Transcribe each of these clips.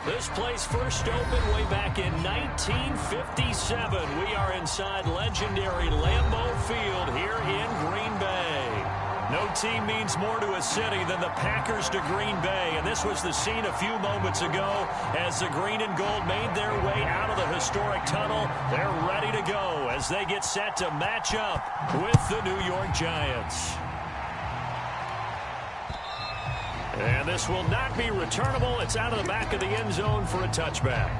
This place first opened way back in 1957. We are inside legendary Lambeau Field here in Green Bay. No team means more to a city than the Packers to Green Bay, and this was the scene a few moments ago as the green and gold made their way out of the historic tunnel. They're ready to go as they get set to match up with the New York Giants. And this will not be returnable. It's out of the back of the end zone for a touchback.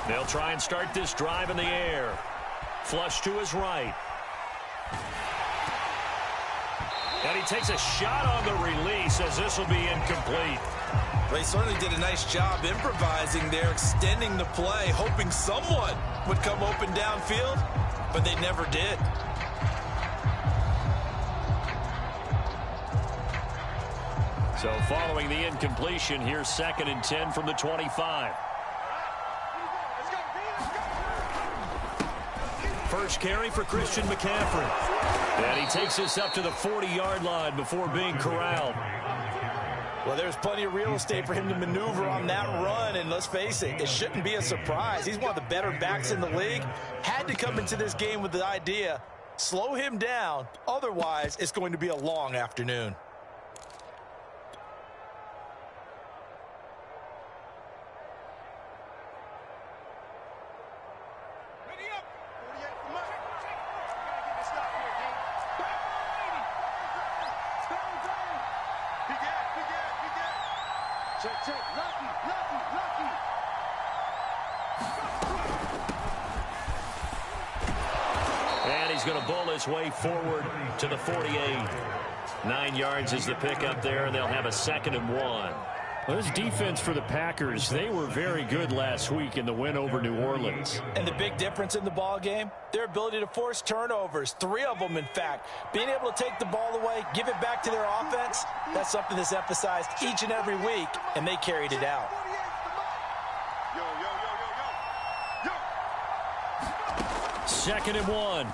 They'll try and start this drive in the air. Flush to his right. And he takes a shot on the release as this will be incomplete. Well, he certainly did a nice job improvising there, extending the play, hoping someone would come open downfield, but they never did. So following the incompletion, here's 2nd and 10 from the 25. First carry for Christian McCaffrey. And he takes us up to the 40-yard line before being corralled. Well, there's plenty of real estate for him to maneuver on that run, and let's face it, it shouldn't be a surprise. He's one of the better backs in the league. Had to come into this game with the idea, slow him down, otherwise it's going to be a long afternoon. And he's going to bowl his way forward to the 48. 9 yards is the pickup there, and they'll have a 2nd and 1. Well, this defense for the Packers, they were very good last week in the win over New Orleans. And the big difference in the ball game, their ability to force turnovers, 3 of them, in fact. Being able to take the ball away, give it back to their offense, that's something that's emphasized each and every week, and they carried it out. 2nd and 1.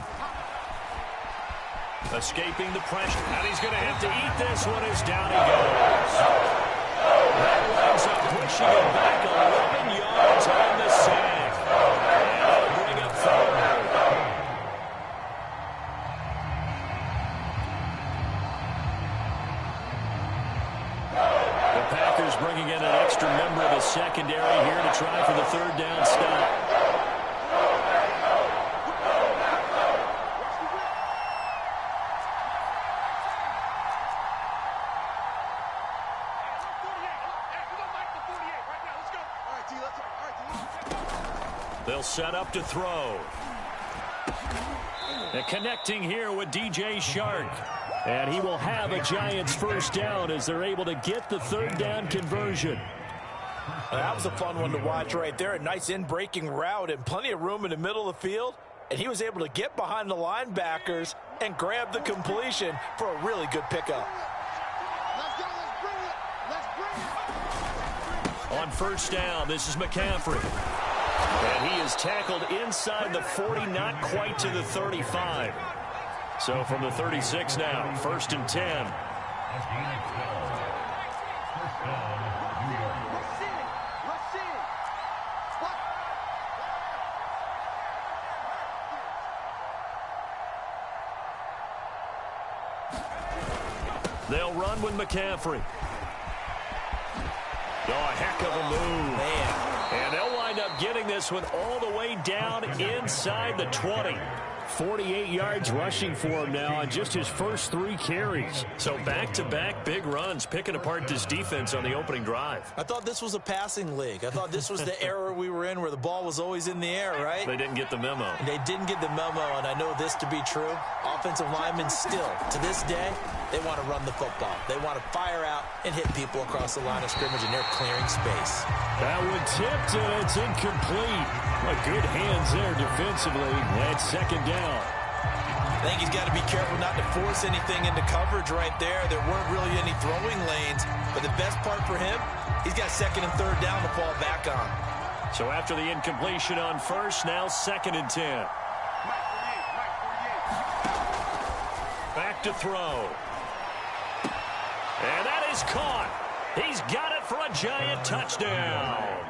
Escaping the pressure. And he's going to have to eat this one as down he goes. That winds up pushing it back 11 yards on the sack. And they'll bring up 3rd. The Packers bringing in an extra member of the secondary here to try for the 3rd down stop. They'll set up to throw. And connecting here with DJ Shark. And he will have a Giants 1st down as they're able to get the 3rd down conversion. That was a fun one to watch right there. A nice in-breaking route and plenty of room in the middle of the field. And he was able to get behind the linebackers and grab the completion for a really good pickup. On 1st down, this is McCaffrey. And he is tackled inside the 40, not quite to the 35. So from the 36 now, 1st and 10. They'll run with McCaffrey. Oh, a heck of a move. Man. And they'll wind up getting this one all the way down inside the 20. 48 yards rushing for him now on just his first 3 carries. So back-to-back big runs, picking apart this defense on the opening drive. I thought this was a passing league. I thought this was the era we were in where the ball was always in the air, right? They didn't get the memo. They didn't get the memo, and I know this to be true. Offensive linemen still, to this day, they want to run the football. They want to fire out and hit people across the line of scrimmage, and they're clearing space. That one tipped, and it's incomplete. Good hands there defensively. That's second down. I think he's got to be careful not to force anything into coverage right there. There weren't really any throwing lanes, but the best part for him, he's got second and third down to fall back on. So after the incompletion on first, now 2nd and 10. Back to throw. And that is caught. He's got it for a giant touchdown.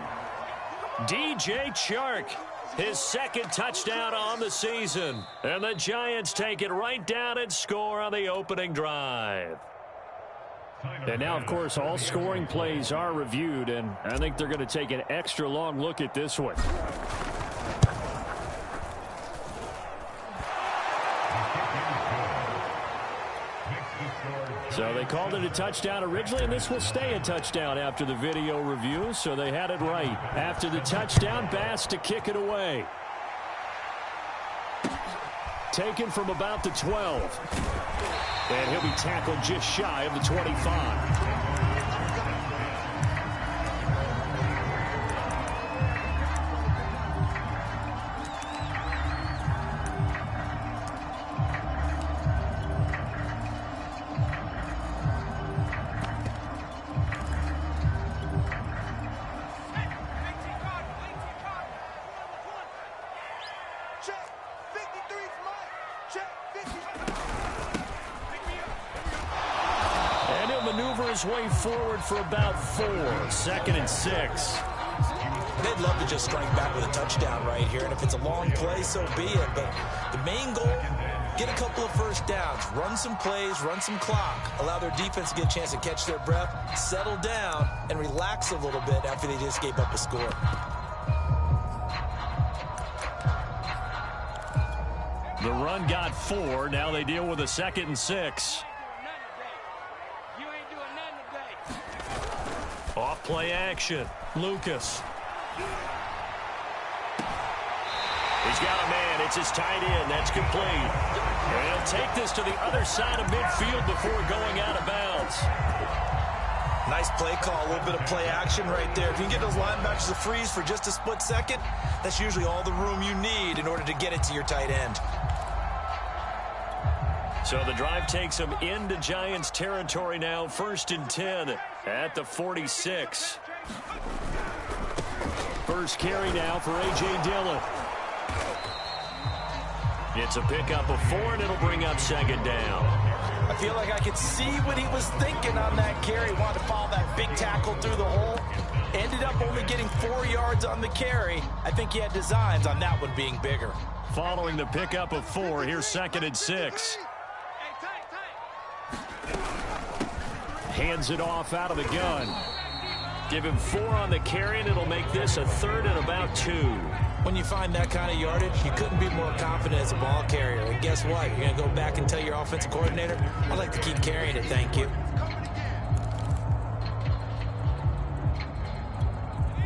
DJ Chark, his 2nd touchdown on the season. And the Giants take it right down and score on the opening drive. And now, of course, all scoring plays are reviewed, and I think they're going to take an extra long look at this one. So they called it a touchdown originally, and this will stay a touchdown after the video review, so they had it right. After the touchdown, Bass to kick it away. Taken from about the 12. And he'll be tackled just shy of the 25. Way forward for about 4. 2nd and 6. They'd love to just strike back with a touchdown right here, and if it's a long play, so be it. But the main goal, get a couple of first downs, run some plays, run some clock, allow their defense to get a chance to catch their breath, settle down, and relax a little bit after they just gave up a score. The run got 4. Now they deal with a 2nd and 6. Off play action. Lucas. He's got a man. It's his tight end. That's complete. And he'll take this to the other side of midfield before going out of bounds. Nice play call. A little bit of play action right there. If you can get those linebackers to freeze for just a split second, that's usually all the room you need in order to get it to your tight end. So the drive takes them into Giants territory now. 1st and 10 at the 46. First carry now for A.J. Dillon. It's a pickup of 4, and it'll bring up 2nd down. I feel like I could see what he was thinking on that carry. Wanted to follow that big tackle through the hole. Ended up only getting 4 yards on the carry. I think he had designs on that one being bigger. Following the pickup of 4, here's 2nd and 6. Hands it off out of the gun. Give him 4 on the carry, and it'll make this a 3rd and about 2. When you find that kind of yardage, you couldn't be more confident as a ball carrier. And guess what? You're going to go back and tell your offensive coordinator, I'd like to keep carrying it, thank you.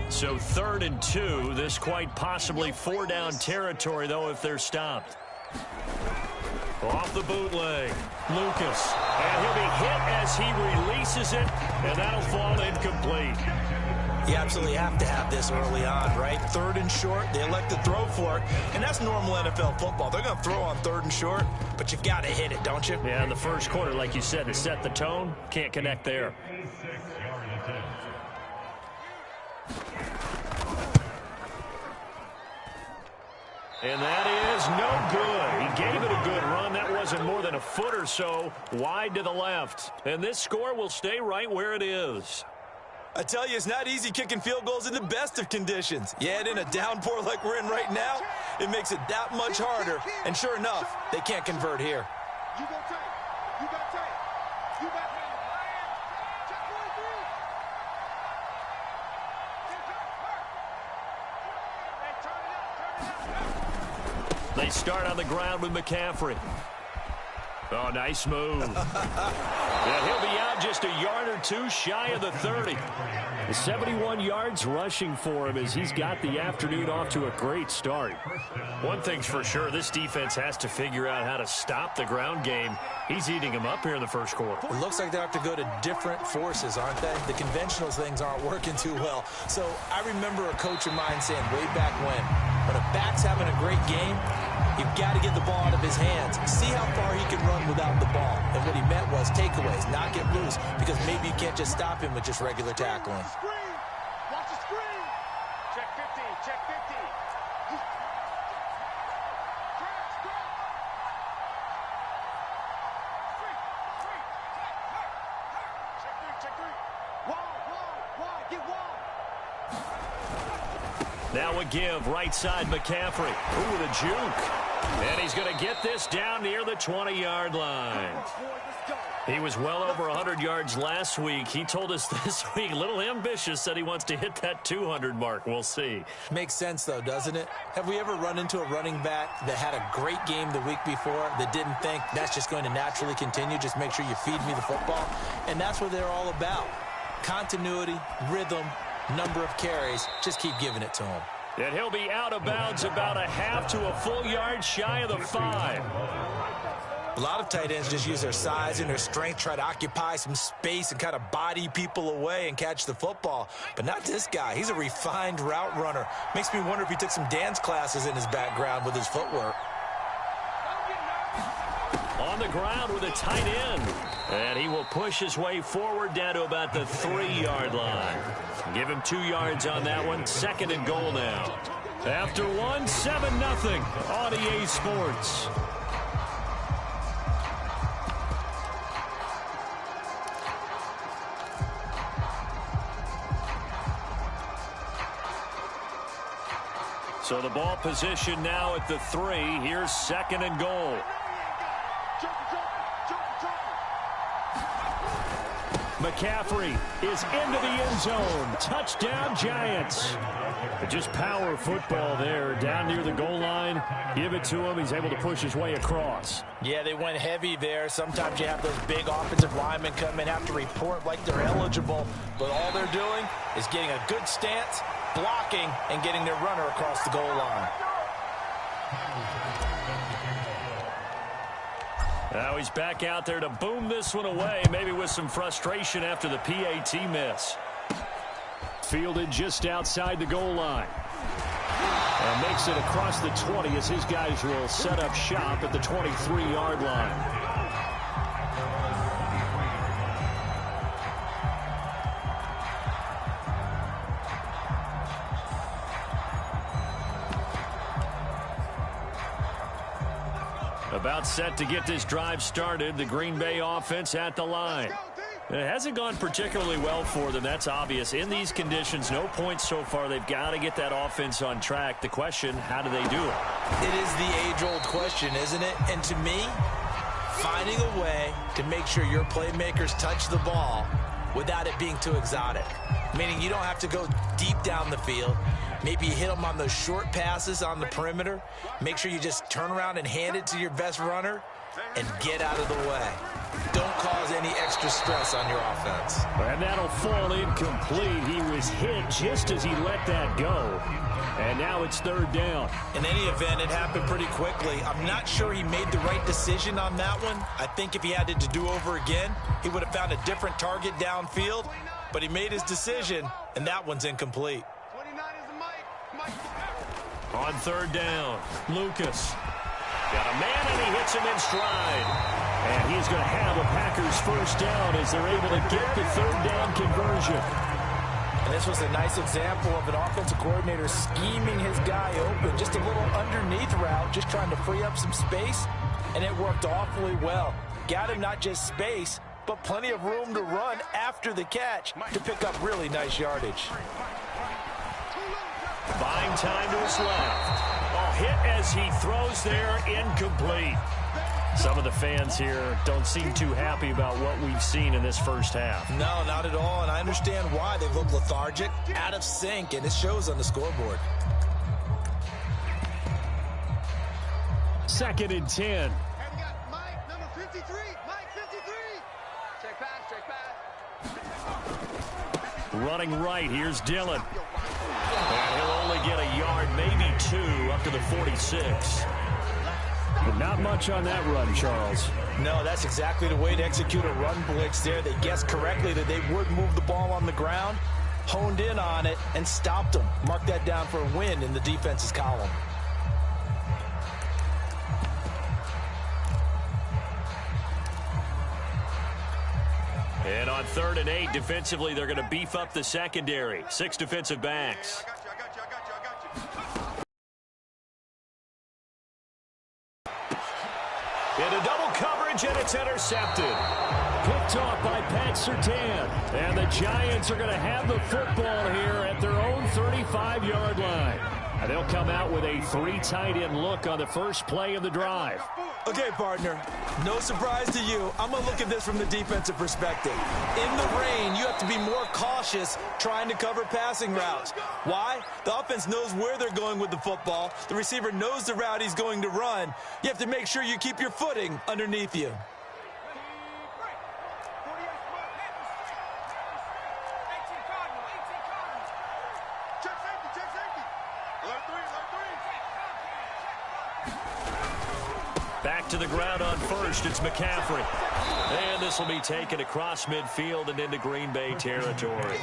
So 3rd and 2. This quite possibly 4-down territory, though, if they're stopped. Off the bootleg, Lucas, and he'll be hit as he releases it, and that'll fall incomplete. You absolutely have to have this early on, right? 3rd and short, they elect to throw for it, and that's normal NFL football. They're going to throw on 3rd and short, but you got to hit it, don't you? Yeah, in the first quarter, like you said, to set the tone, can't connect there. And that is no good. He gave it a good run. That wasn't more than a foot or so wide to the left. And this score will stay right where it is. I tell you, it's not easy kicking field goals in the best of conditions. Yet in a downpour like we're in right now, it makes it that much harder. And sure enough, they can't convert here. You got tape. You got tape. You got tape. They start on the ground with McCaffrey. Oh, nice move. Yeah, he'll be out just a yard or 2 shy of the 30. 71 yards rushing for him as he's got the afternoon off to a great start. One thing's for sure, this defense has to figure out how to stop the ground game. He's eating them up here in the first quarter. It looks like they have to go to different forces, aren't they? The conventional things aren't working too well. So I remember a coach of mine saying way back when, back's having a great game, you've got to get the ball out of his hands. See how far he can run without the ball. And what he meant was takeaways, not get loose, because maybe you can't just stop him with just regular tackling. Watch the screen. Check 50. Check 50. Check 3. Wall. Get wall. Now a give, right side McCaffrey. Ooh, the juke. And he's going to get this down near the 20-yard line. He was well over 100 yards last week. He told us this week, a little ambitious, said he wants to hit that 200 mark. We'll see. Makes sense, though, doesn't it? Have we ever run into a running back that had a great game the week before that didn't think that's just going to naturally continue? Just make sure you feed me the football. And that's what they're all about. Continuity, rhythm, number of carries. Just keep giving it to him. And he'll be out of bounds about a half to a full yard shy of the 5. A lot of tight ends just use their size and their strength, try to occupy some space and kind of body people away and catch the football. But not this guy. He's a refined route runner. Makes me wonder if he took some dance classes in his background with his footwork. On the ground with a tight end. And he will push his way forward down to about the 3-yard line. Give him 2 yards on that one. 2nd and goal now. After 1, 7-0 on EA Sports. So the ball position now at the 3. Here's 2nd and goal. McCaffrey is into the end zone. Touchdown, Giants. Just power football there down near the goal line. Give it to him. He's able to push his way across. Yeah, they went heavy there. Sometimes you have those big offensive linemen come in, have to report like they're eligible. But all they're doing is getting a good stance, blocking, and getting their runner across the goal line. Now he's back out there to boom this one away, maybe with some frustration after the PAT miss. Fielded just outside the goal line. And makes it across the 20 as his guys will set up shop at the 23-yard line. About set to get this drive started. The Green Bay offense at the line. It hasn't gone particularly well for them. That's obvious. In these conditions, no points so far. They've got to get that offense on track. The question, how do they do it? It is the age-old question, isn't it? And to me, finding a way to make sure your playmakers touch the ball without it being too exotic. Meaning you don't have to go deep down the field. Maybe you hit them on those short passes on the perimeter. Make sure you just turn around and hand it to your best runner and get out of the way. Don't cause any extra stress on your offense. And that'll fall incomplete. He was hit just as he let that go. And now it's 3rd down. In any event, it happened pretty quickly. I'm not sure he made the right decision on that one. I think if he had it to do over again, he would have found a different target downfield. But he made his decision, and that one's incomplete. 29 is the Mike. On 3rd down, Lucas. Got a man, and he hits him in stride. And he's going to have a Packers 1st down as they're able to get the 3rd down conversion. And this was a nice example of an offensive coordinator scheming his guy open. Just a little underneath route, just trying to free up some space. And it worked awfully well. Got him not just space, but plenty of room to run after the catch to pick up really nice yardage. Buying time to his left. Oh, hit as he throws there, incomplete. Some of the fans here don't seem too happy about what we've seen in this first half. No, not at all, and I understand why. They look lethargic, out of sync, and it shows on the scoreboard. 2nd and 10. And we got Mike, number 53. Mike, 53. Check pass. Running right, here's Dillon. And he'll only get a yard, maybe 2, up to the 46. But not much on that run, Charles. No, that's exactly the way to execute a run blitz there. They guessed correctly that they would move the ball on the ground, honed in on it, and stopped them. Mark that down for a win in the defense's column. And on 3rd and 8, defensively, they're going to beef up the secondary. 6 defensive backs. Into double coverage, and it's intercepted. Picked off by Pat Surtain. And the Giants are going to have the football here at their own 35-yard line. And they'll come out with a 3 tight end look on the first play of the drive. Okay, partner, no surprise to you. I'm going to look at this from the defensive perspective. In the rain, you have to be more cautious trying to cover passing routes. Why? The offense knows where they're going with the football. The receiver knows the route he's going to run. You have to make sure you keep your footing underneath you. Back to the ground on first. It's McCaffrey. And this will be taken across midfield and into Green Bay territory.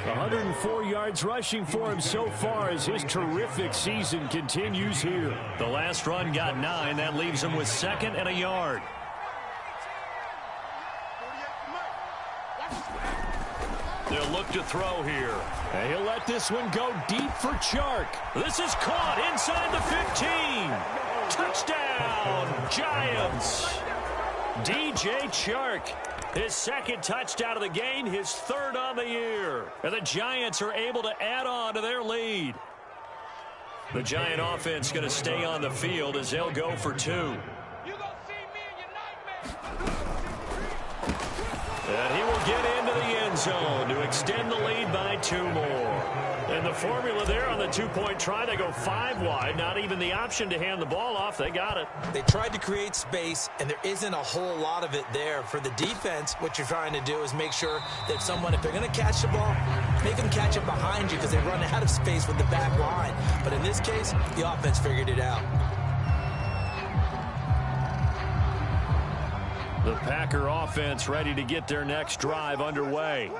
104 yards rushing for him so far as his terrific season continues here. The last run got 9. That leaves him with 2nd and a yard. They'll look to throw here. And he'll let this one go deep for Chark. This is caught inside the 15. Touchdown, Giants. DJ Chark, his 2nd touchdown of the game, his 3rd on the year. And the Giants are able to add on to their lead. The Giant offense going to stay on the field as they'll go for 2. And he will get into the end zone to extend the lead by 2 more. And the formula there on the 2-point try, they go 5 wide. Not even the option to hand the ball off. They got it. They tried to create space, and there isn't a whole lot of it there. For the defense, what you're trying to do is make sure that someone, if they're going to catch the ball, make them catch it behind you because they run out of space with the back line. But in this case, the offense figured it out. The Packer offense ready to get their next drive underway.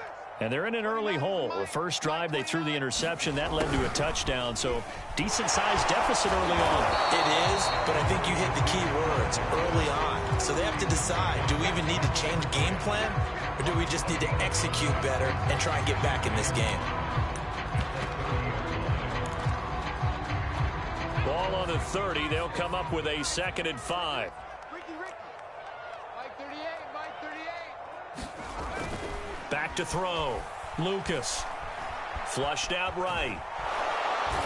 And they're in an early hole. The first drive, they threw the interception. That led to a touchdown, so decent-sized deficit early on. It is, but I think you hit the key words, early on. So they have to decide, do we even need to change game plan, or do we just need to execute better and try and get back in this game? Ball on the 30. They'll come up with a 2nd and 5. Back to throw. Lucas. Flushed out right.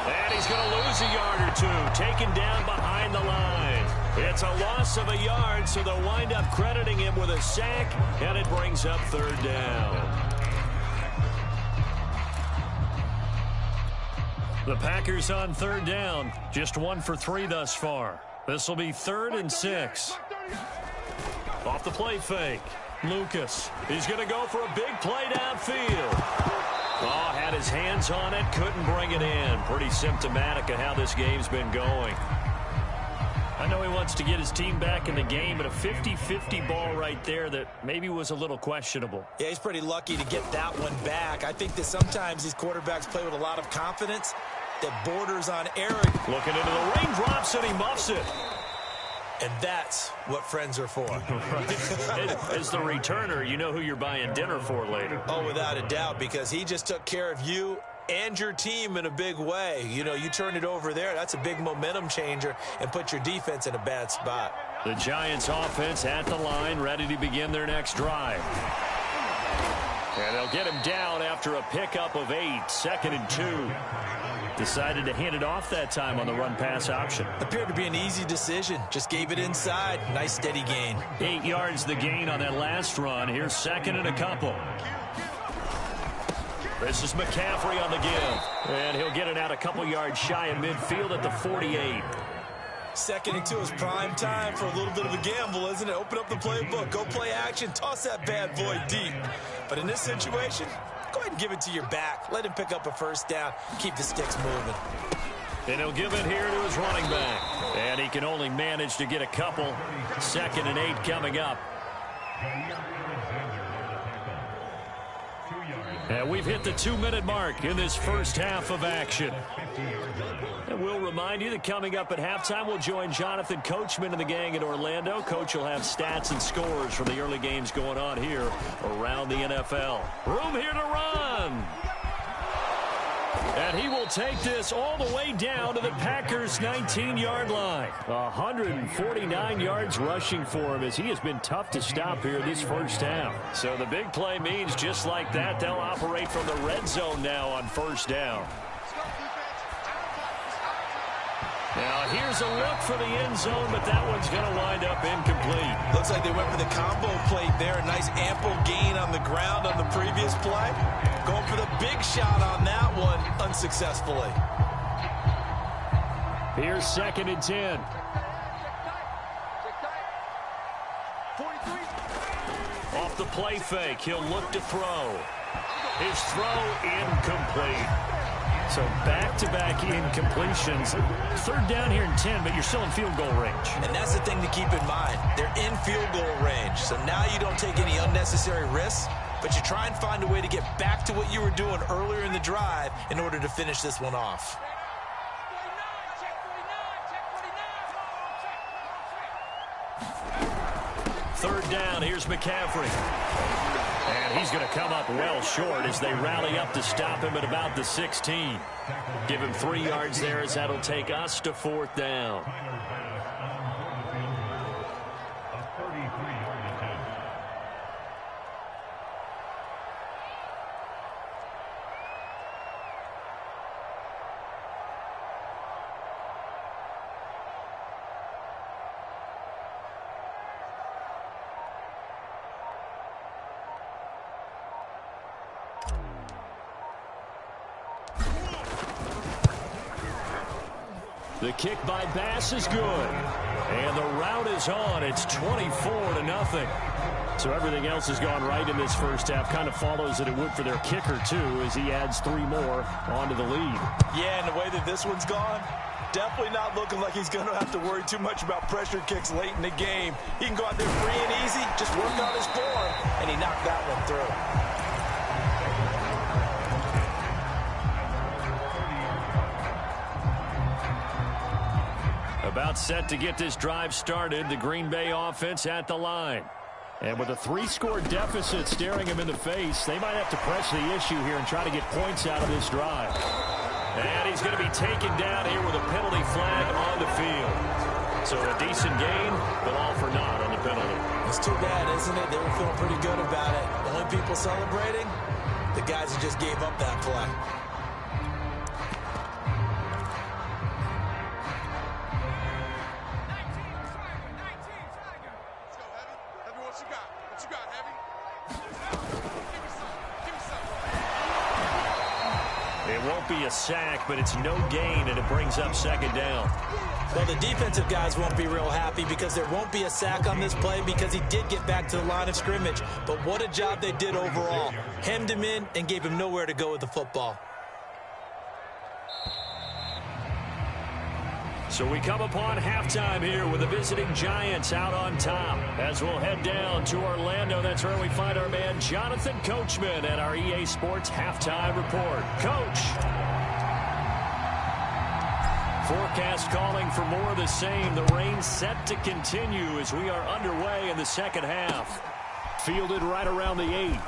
And he's going to lose a yard or 2. Taken down behind the line. It's a loss of a yard, so they'll wind up crediting him with a sack, and it brings up 3rd down. The Packers on 3rd down. Just 1 for 3 thus far. This will be 3rd and 6. Off the play fake. Lucas, he's going to go for a big play downfield. Oh, had his hands on it, couldn't bring it in. Pretty symptomatic of how this game's been going. I know he wants to get his team back in the game, but a 50-50 ball right there that maybe was a little questionable. Yeah, he's pretty lucky to get that one back. I think that sometimes these quarterbacks play with a lot of confidence that borders on arrogance. Looking into the raindrops, and he muffs it. And that's what friends are for. As the returner, you know who you're buying dinner for later. Oh, without a doubt, because he just took care of you and your team in a big way. You know, you turn it over there, that's a big momentum changer and put your defense in a bad spot. The Giants offense at the line, ready to begin their next drive. And they'll get him down after a pickup of 8, 2nd and 2. Decided to hand it off that time on the run-pass option. Appeared to be an easy decision. Just gave it inside. Nice steady gain. 8 yards the gain on that last run. Here's 2nd and a couple. This is McCaffrey on the give. And he'll get it out a couple yards shy of midfield at the 48. 2nd and 2 is prime time for a little bit of a gamble, isn't it? Open up the playbook. Go play action. Toss that bad boy deep. But in this situation, go ahead and give it to your back. Let him pick up a 1st down. Keep the sticks moving. And he'll give it here to his running back. And he can only manage to get a couple. 2nd and 8 coming up. And we've hit the 2-minute mark in this first half of action. And we'll remind you that coming up at halftime, we'll join Jonathan Coachman and the gang in Orlando. Coach will have stats and scores from the early games going on here around the NFL. Room here to run. And he will take this all the way down to the Packers' 19-yard line. 149 yards rushing for him as he has been tough to stop here this first half. So the big play means just like that, they'll operate from the red zone now on first down. Now here's a look for the end zone, but that one's going to wind up incomplete. Looks like they went for the combo plate there. A nice ample gain on the ground on the previous play. Going for the big shot on that one unsuccessfully. Here's 2nd and 10. Off the play fake, he'll look to throw. His throw incomplete. So back-to-back incompletions. 3rd down here and 10, but you're still in field goal range. And that's the thing to keep in mind. They're in field goal range. So now you don't take any unnecessary risks, but you try and find a way to get back to what you were doing earlier in the drive in order to finish this one off. Third down, here's McCaffrey. And he's going to come up well short as they rally up to stop him at about the 16. Give him 3 yards there as that'll take us to 4th down. The kick by Bass is good. And the route is on. It's 24-0. So everything else has gone right in this first half. Kind of follows that it would for their kicker, too, as he adds 3 more onto the lead. Yeah, and the way that this one's gone, definitely not looking like he's going to have to worry too much about pressure kicks late in the game. He can go out there free and easy, just work on his form, and he knocked that one through. About set to get this drive started, the Green Bay offense at the line. And with a 3-score deficit staring him in the face, they might have to press the issue here and try to get points out of this drive. And he's going to be taken down here with a penalty flag on the field. So a decent gain, but all for naught on the penalty. It's too bad, isn't it? They were feeling pretty good about it. The only people celebrating, the guys who just gave up that play. Be a sack, but it's no gain, and it brings up 2nd down. Well, the defensive guys won't be real happy because there won't be a sack on this play because he did get back to the line of scrimmage. But what a job they did overall. Hemmed him in and gave him nowhere to go with the football. So we come upon halftime here with the visiting Giants out on top. As we'll head down to Orlando, that's where we find our man Jonathan Coachman at our EA Sports Halftime Report. Coach. Forecast calling for more of the same. The rain set to continue as we are underway in the second half. Fielded right around the 8.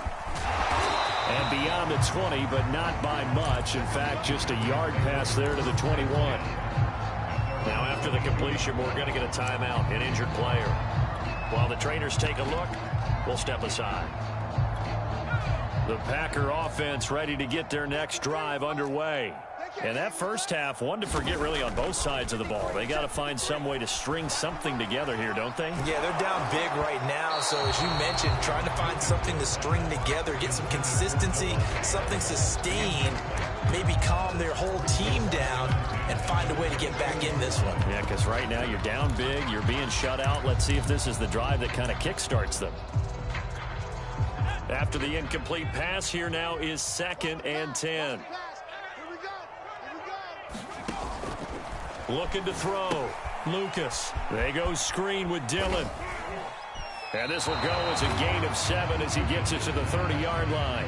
And beyond the 20, but not by much. In fact, just a yard pass there to the 21. Now, after the completion, we're going to get a timeout, an injured player. While the trainers take a look, we'll step aside. The Packer offense ready to get their next drive underway. And that first half, one to forget really on both sides of the ball. They got to find some way to string something together here, don't they? Yeah, they're down big right now. So, as you mentioned, trying to find something to string together, get some consistency, something sustained, maybe calm their whole team down and find a way to get back in this one. Yeah, because right now you're down big, you're being shut out. Let's see if this is the drive that kind of kickstarts them. After the incomplete pass, here now is 2nd and 10. Looking to throw. Lucas. They go screen with Dillon. And this will go as a gain of 7 as he gets it to the 30-yard line.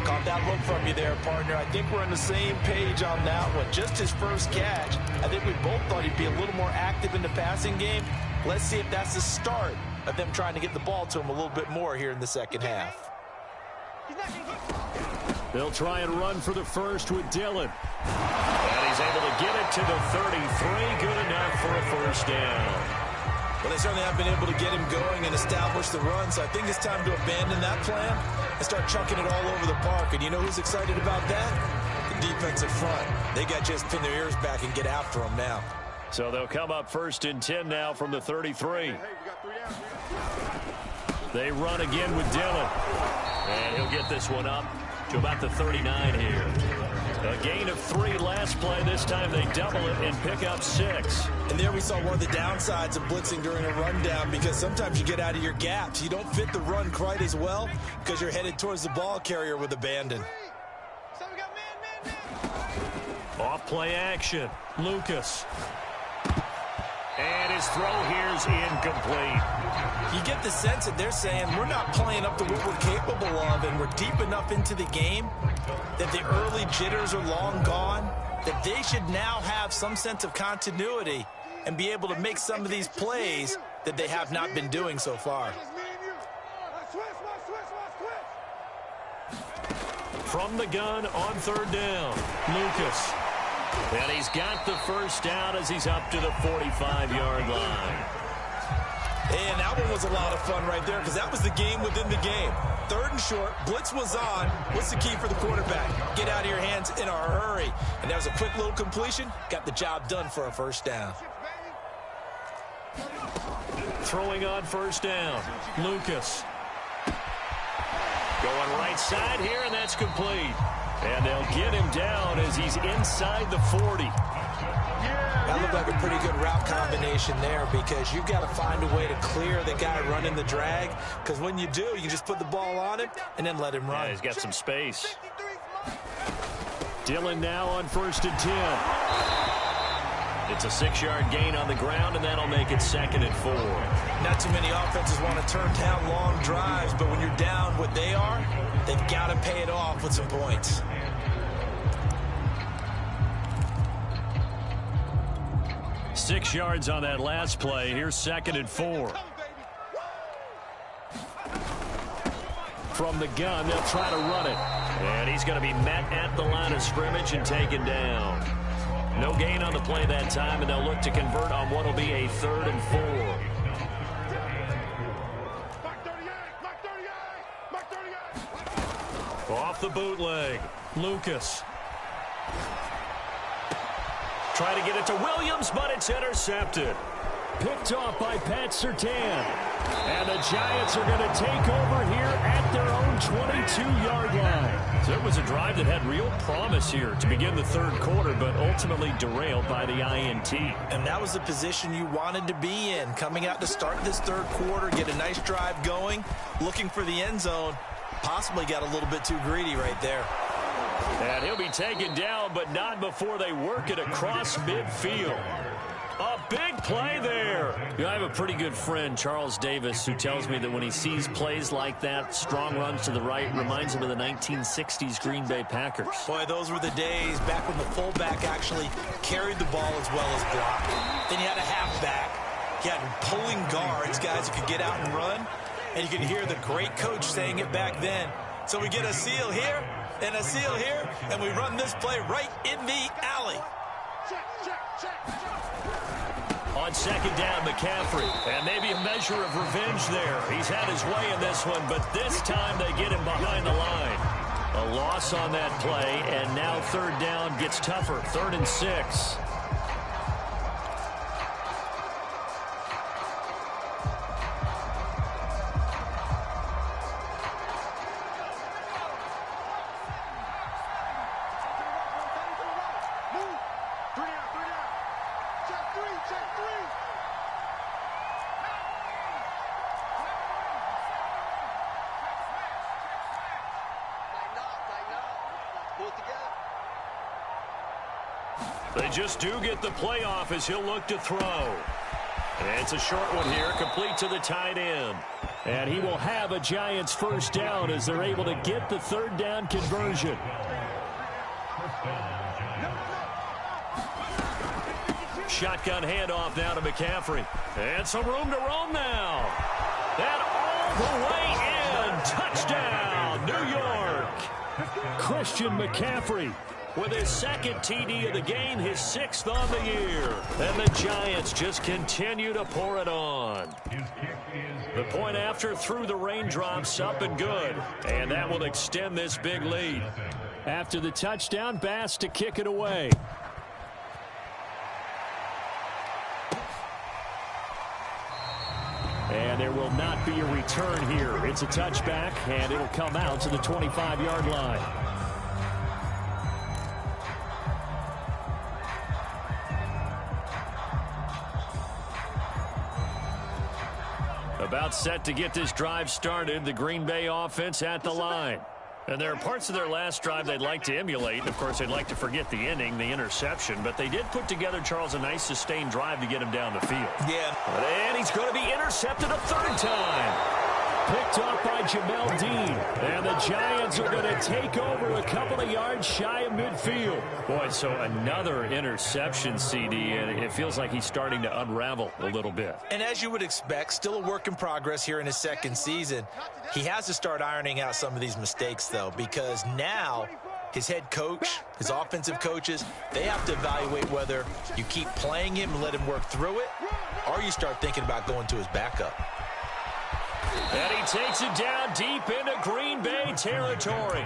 Caught that look from you there, partner. I think we're on the same page on that one. Just his first catch. I think we both thought he'd be a little more active in the passing game. Let's see if that's the start of them trying to get the ball to him a little bit more here in the second half. They'll try and run for the first with Dillon. And he's able to get it to the 33. Good enough for a first down. Well, they certainly have been able to get him going and establish the run, so I think it's time to abandon that plan and start chucking it all over the park. And you know who's excited about that? The defensive front. They got to just pin their ears back and get after him now. So they'll come up 1st and 10 now from the 33. They run again with Dillon. And he'll get this one up to about the 39 here. A gain of 3 last play. This time they double it and pick up 6. And there we saw one of the downsides of blitzing during a rundown, because sometimes you get out of your gaps. You don't fit the run quite as well because you're headed towards the ball carrier with abandon. Off play action. Lucas. And his throw here's incomplete. You get the sense that they're saying we're not playing up to what we're capable of, and we're deep enough into the game that the early jitters are long gone, that they should now have some sense of continuity and be able to make some of these plays that they have not been doing so far. From the gun on 3rd down, Lucas. And he's got the first down as he's up to the 45-yard line. And that one was a lot of fun right there, because that was the game within the game. 3rd and short, blitz was on. What's the key for the quarterback? Get out of your hands in a hurry. And that was a quick little completion. Got the job done for a first down. Throwing on 1st down, Lucas. Going right side here, and that's complete. And they'll get him down as he's inside the 40. That looked like a pretty good route combination there, because you've got to find a way to clear the guy running the drag, because when you do, you just put the ball on him and then let him run. Yeah, he's got some space. Dillon now on 1st and 10. It's a 6-yard gain on the ground, and that'll make it 2nd and 4. Not too many offenses want to turn down long drives, but when you're down what they are, they've got to pay it off with some points. Six yards on that last play. Here's 2nd and 4. From the gun, they'll try to run it. And he's going to be met at the line of scrimmage and taken down. No gain on the play that time, and they'll look to convert on what will be a 3rd and 4. Off the bootleg, Lucas. Try to get it to Williams, but it's intercepted. Picked off by Pat Surtain. And the Giants are going to take over here at their own 22-yard line. So it was a drive that had real promise here to begin the 3rd quarter, but ultimately derailed by the INT. And that was the position you wanted to be in, coming out to start this 3rd quarter, get a nice drive going, looking for the end zone. Possibly got a little bit too greedy right there. And he'll be taken down, but not before they work it across midfield. A big play there. You know, I have a pretty good friend, Charles Davis, who tells me that when he sees plays like that, strong runs to the right, reminds him of the 1960s Green Bay Packers. Boy, those were the days back when the fullback actually carried the ball as well as blocked. Then you had a halfback. You had pulling guards, guys who could get out and run. And you can hear the great coach saying it back then. So we get a seal here and a seal here, and we run this play right in the alley. On 2nd down, McCaffrey. And maybe a measure of revenge there. He's had his way in this one, but this time they get him behind the line. A loss on that play, and now 3rd down gets tougher. 3rd and 6. They just do get the playoff as he'll look to throw. It's a short one here, complete to the tight end. And he will have a Giants first down as they're able to get the third down conversion. Shotgun handoff now to McCaffrey. And some room to roam now. And all the way in. Touchdown, New York. Christian McCaffrey with his second TD of the game, his 6th on the year. And the Giants just continue to pour it on. The point after through the raindrops, up and good. And that will extend this big lead. After the touchdown, Bass to kick it away. And there will not be a return here. It's a touchback, and it'll come out to the 25-yard line. About set to get this drive started, the Green Bay offense at the line. And there are parts of their last drive they'd like to emulate. Of course, they'd like to forget the ending, the interception. But they did put together, Charles, a nice sustained drive to get him down the field. Yeah. And he's going to be intercepted a third time. Picked off by Jamel Dean. And the Giants are going to take over a couple of yards shy of midfield. Boy, so another interception, CD, and it feels like he's starting to unravel a little bit. And as you would expect, still a work in progress here in his second season. He has to start ironing out some of these mistakes, though, because now his head coach, his offensive coaches, they have to evaluate whether you keep playing him and let him work through it, or you start thinking about going to his backup. And he takes it down deep into Green Bay territory.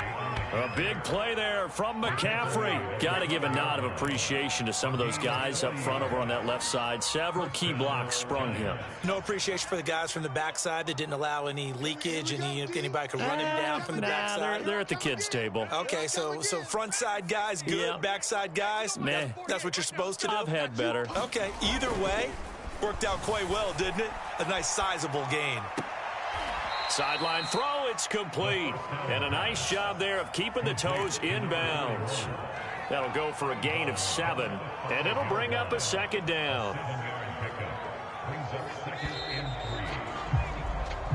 A big play there from McCaffrey. Got to give a nod of appreciation to some of those guys up front over on that left side. Several key blocks sprung him. No appreciation for the guys from the backside that didn't allow any leakage, and anybody could run him down from the backside. They're at the kids' table. Okay, so front side guys, good. Yeah. Backside guys, that's what you're supposed to do? I've had better. Okay, either way, worked out quite well, didn't it? A nice sizable gain. Sideline throw, it's complete. And a nice job there of keeping the toes inbounds. That'll go for a gain of 7, and it'll bring up a second down.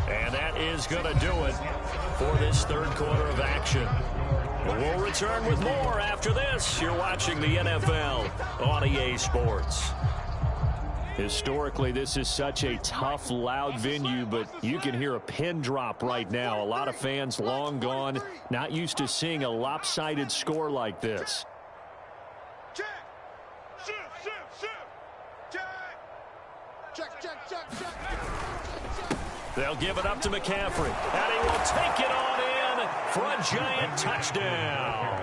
And that is going to do it for this third quarter of action. We'll return with more after this. You're watching the NFL on EA Sports. Historically, this is such a tough, loud venue, but you can hear a pin drop right now. A lot of fans long gone, not used to seeing a lopsided score like this. Check. They'll give it up to McCaffrey, and he will take it on in for a Giant touchdown.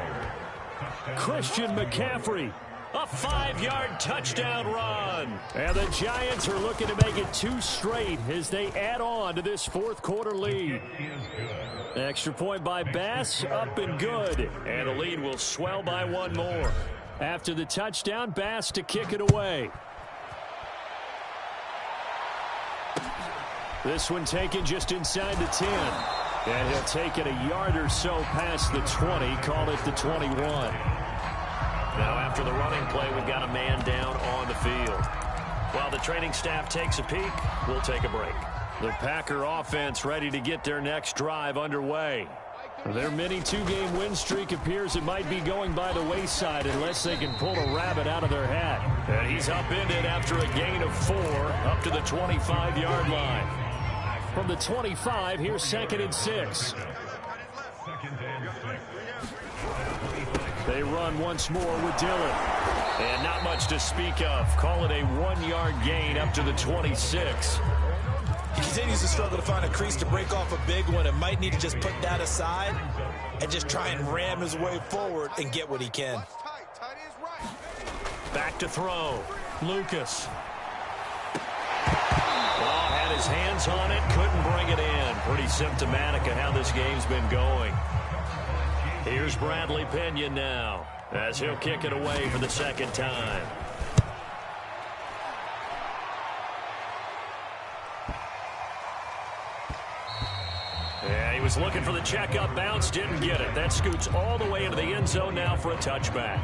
Christian McCaffrey. A 5-yard touchdown run. And the Giants are looking to make it 2 straight as they add on to this fourth quarter lead. Extra point by Bass, up and good. And the lead will swell by 1 more. After the touchdown, Bass to kick it away. This one taken just inside the 10. And he'll take it a yard or so past the 20, call it the 21. Now after the running play, we've got a man down on the field. While the training staff takes a peek, we'll take a break. The Packer offense ready to get their next drive underway. Their mini 2-game win streak appears it might be going by the wayside unless they can pull a rabbit out of their hat. And he's upended after a gain of 4 up to the 25-yard line. From the 25, here's 2nd and 6. They run once more with Dillon. And not much to speak of. Call it a 1-yard gain up to the 26. He continues to struggle to find a crease to break off a big one and might need to just put that aside and just try and ram his way forward and get what he can. Back to throw. Lucas. Well, had his hands on it, couldn't bring it in. Pretty symptomatic of how this game's been going. Here's Bradley Pinion now as he'll kick it away for the second time. Yeah, he was looking for the checkup bounce, didn't get it. That scoots all the way into the end zone now for a touchback.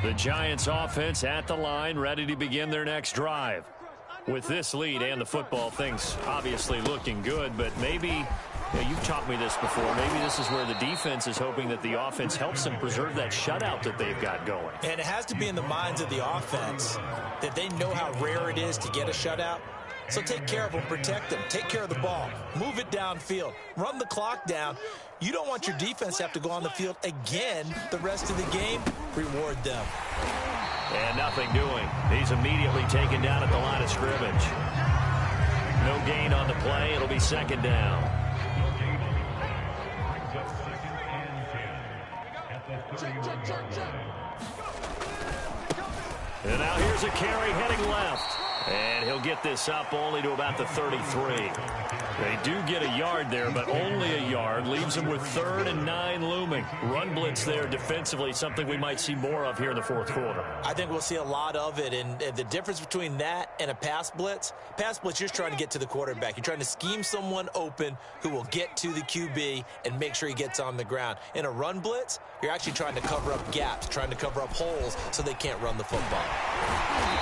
The Giants offense at the line, ready to begin their next drive. With this lead and the football, things obviously looking good, but maybe, you've taught me this before, maybe this is where the defense is hoping that the offense helps them preserve that shutout that they've got going. And it has to be in the minds of the offense that they know how rare it is to get a shutout. So take care of them, protect them, take care of the ball, move it downfield, run the clock down. You don't want your defense to have to go on the field again the rest of the game. Reward them. And nothing doing. He's immediately taken down at the line of scrimmage. No gain on the play. It'll be second down. And now here's a carry heading left. And he'll get this up only to about the 33. They do get a yard there, but only a yard. Leaves them with 3rd and 9 looming. Run blitz there defensively, something we might see more of here in the fourth quarter. I think we'll see a lot of it, and the difference between that and a pass blitz, you're just trying to get to the quarterback. You're trying to scheme someone open who will get to the QB and make sure he gets on the ground. In a run blitz, you're actually trying to cover up gaps, trying to cover up holes so they can't run the football.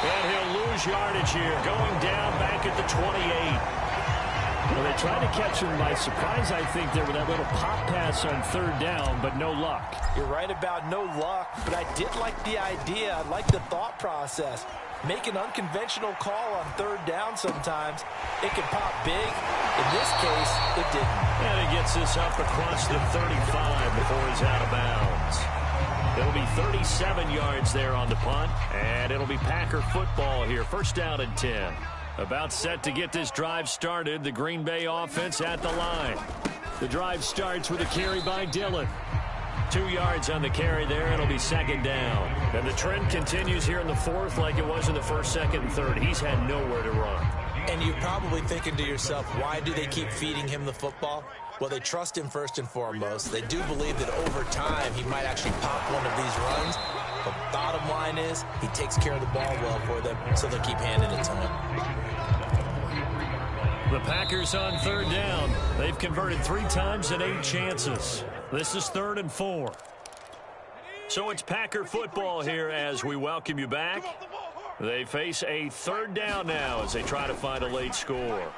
And he'll lose yardage here, going down back at the 28. Well, they tried to catch him by surprise, I think, there with that little pop pass on 3rd down, but no luck. You're right about no luck, but I did like the idea. I like the thought process. Make an unconventional call on 3rd down sometimes. It can pop big. In this case, it didn't. And he gets this up across the 35 before he's out of bounds. It'll be 37 yards there on the punt, and it'll be Packer football here. 1st down and 10. About set to get this drive started. The Green Bay offense at the line. The drive starts with a carry by Dillon. 2 yards on the carry there. It'll be 2nd down. And the trend continues here in the 4th like it was in the 1st, 2nd, and 3rd. He's had nowhere to run. And you're probably thinking to yourself, why do they keep feeding him the football? Well, they trust him first and foremost. They do believe that over time he might actually pop one of these runs. But bottom line is he takes care of the ball well for them, so they'll keep handing it to him. The Packers on 3rd down. They've converted 3 times and 8 chances. This is 3rd and 4. So it's Packer football here as we welcome you back. They face a 3rd down now as they try to find a late score.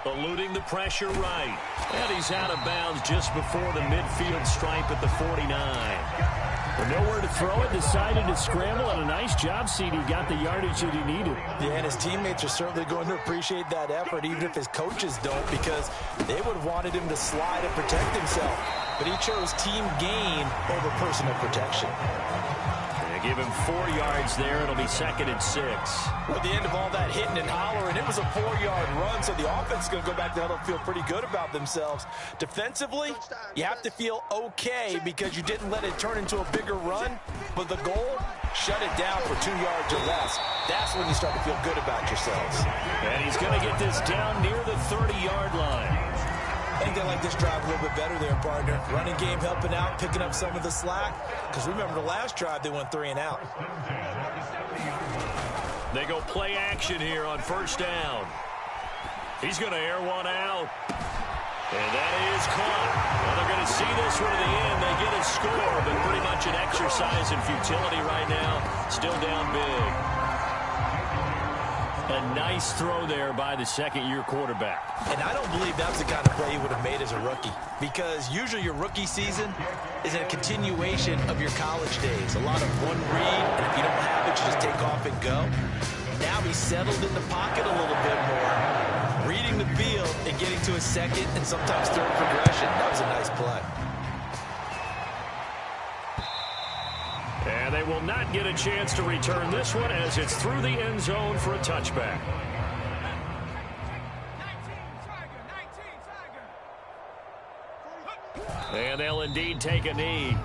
Eluding the pressure right. And he's out of bounds just before the midfield stripe at the 49. With nowhere to throw it, decided to scramble, and a nice job, CD. Got the yardage that he needed. Yeah, and his teammates are certainly going to appreciate that effort, even if his coaches don't, because they would have wanted him to slide and protect himself. But he chose team gain over personal protection. They give him 4 yards there. It'll be 2nd and 6. Well, at the end of all that hitting and hollering, it was a 4-yard run, so the offense is going to go back there and feel pretty good about themselves. Defensively, you have to feel okay because you didn't let it turn into a bigger run, but the goal, shut it down for 2 yards or less. That's when you start to feel good about yourselves. And he's going to get this down near the 30-yard line. I think they like this drive a little bit better there, partner. Running game helping out, picking up some of the slack. Because remember the last drive, they went 3 and out. They go play action here on 1st down. He's going to air one out. And that is caught. Well, they're going to see this one to the end. They get a score, but pretty much an exercise in futility right now. Still down big. A nice throw there by the 2nd-year quarterback. And I don't believe that's the kind of play he would have made as a rookie, because usually your rookie season is a continuation of your college days. A lot of one read, and if you don't have it, you just take off and go. Now he's settled in the pocket a little bit more, reading the field and getting to his 2nd and sometimes 3rd progression. That was a nice play. And they will not get a chance to return this one as it's through the end zone for a touchback. And they'll indeed take a knee.